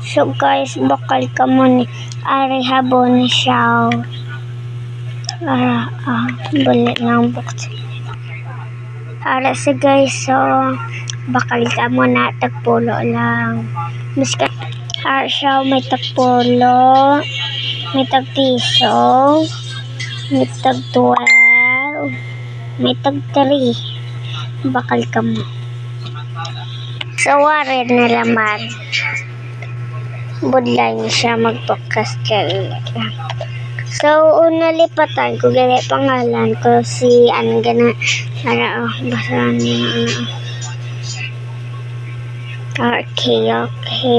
So guys, bakal ka mo ni ari habon siya. Balik ng box. Ara sa guys, so bakal ka mo na tagpulo lang. Miska ara siya may tagpulo, may tagpiso, may tag 12, may tag 3. Bakal ka mo. So wari na laman. Budlay niya siya magpakas kayo. So, una lipatan ko, gaya pangalan ko si, gana, basa niya, R-K-E-L-L-Y,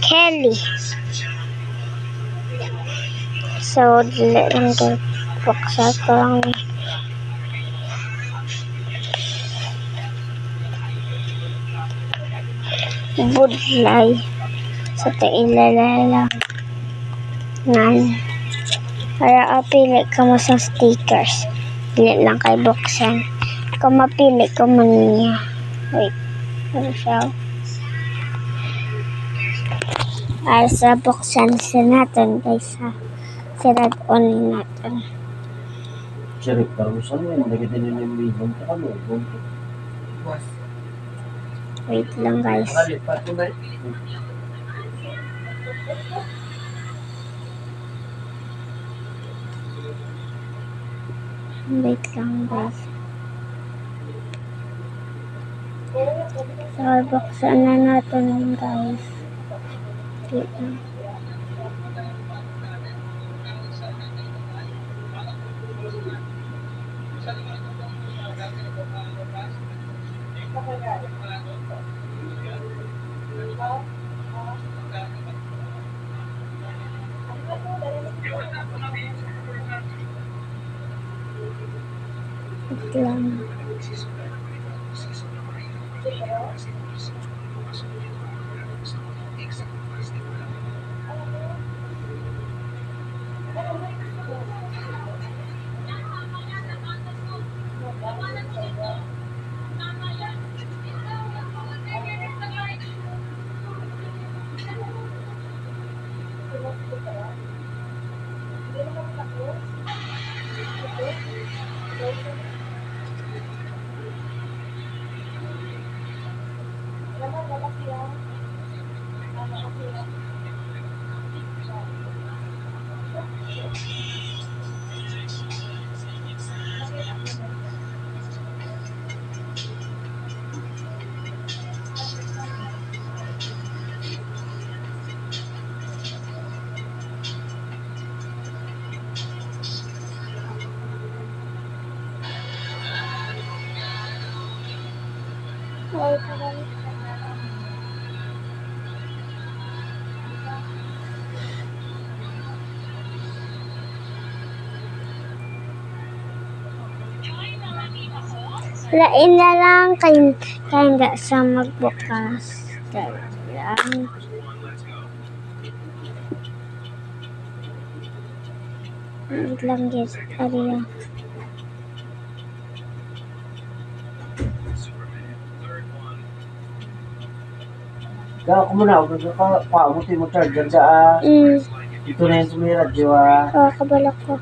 Kelly. So, dili lang ko, paksa ko lang. Budlay. Sa tailala lang. Para pili ka mo sa stickers. Pili lang kay buksan. Kung mapili ko man niya. Wait. Ano siya? Para sa buksan sa natin guys ha. Sirad on natin. Sirik, parang saan yan? Nagiging din yung milyon ka kami. Wait lang guys. Wait lang guys. So, buksan na natin guys. Wait lang. Wait lang. Lain na lang kaya hindi sa magbukas. Kaya lang. Wait lang guys. Ariya. Kaya ako muna, pamuti mo charger sa ito na yung sumirat, di ba? Oo, kabalak ko.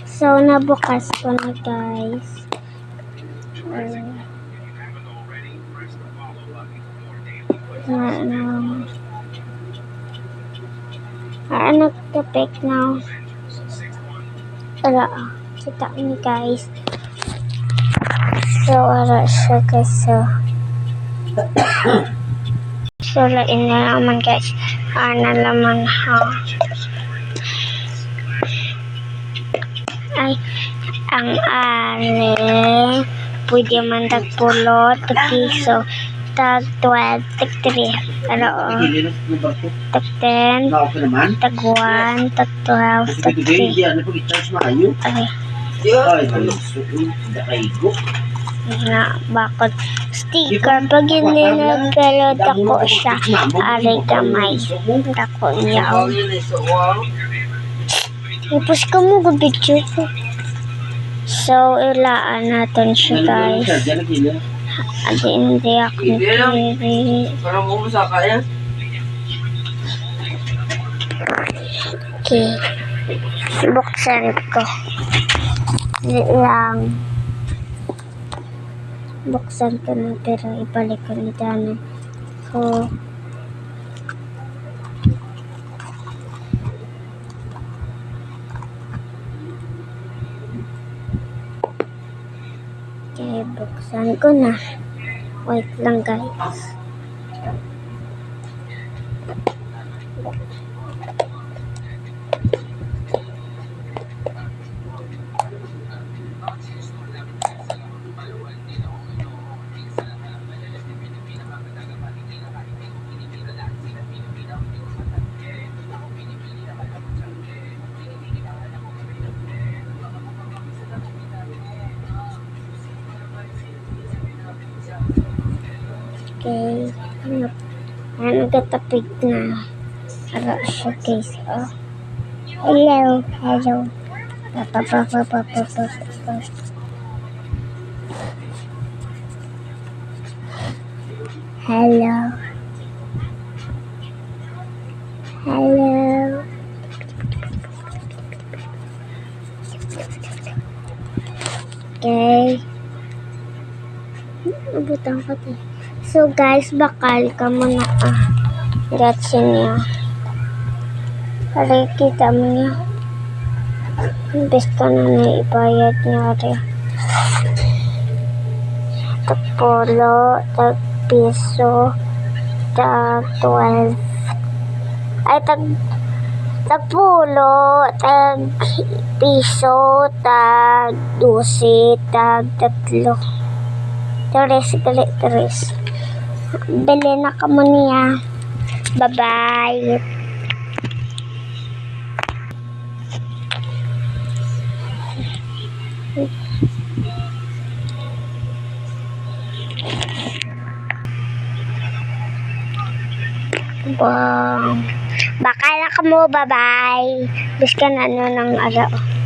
So, nabukas ko na guys. Nagtapik na. Ala, kita ni guys. So, ara siya guys. So, lain na naman guys. Ana naman ha. Ay, ang are pwede man tagpulo, tag-piso, tag 12, tag 3, tag 10, tag 1, tag 12, tag 3. Na bakit sticker pag hindi nagkalot ako siya aray kamay ako niya ipos ka mo gabidyo ko. So ilaan natin siya guys Hindi ako nagpili. Parang bumasa ka yan. Okay. Buksan ko. Hindi lang. Buksan ko na pero ibalik ko na dyan. So, okay, buksan ko na. Wait lang guys. Okay. Nagatapig na. Para siya guys. Oh. Hello. Hello. Hello. Hello. Okay. Nabutan ko to. So guys, bakal ka muna gatsin niya. Para kita mo niya. Imbes ka na naibayad niya rin. Tag polo, tag piso, tag 12. Ay, tag pulo, tag piso, tag 12, tag 3. Tres. Bili na ka mo niya. Bye-bye. Wow. Bakala ka mo, bye-bye. Bis ka na ng araw.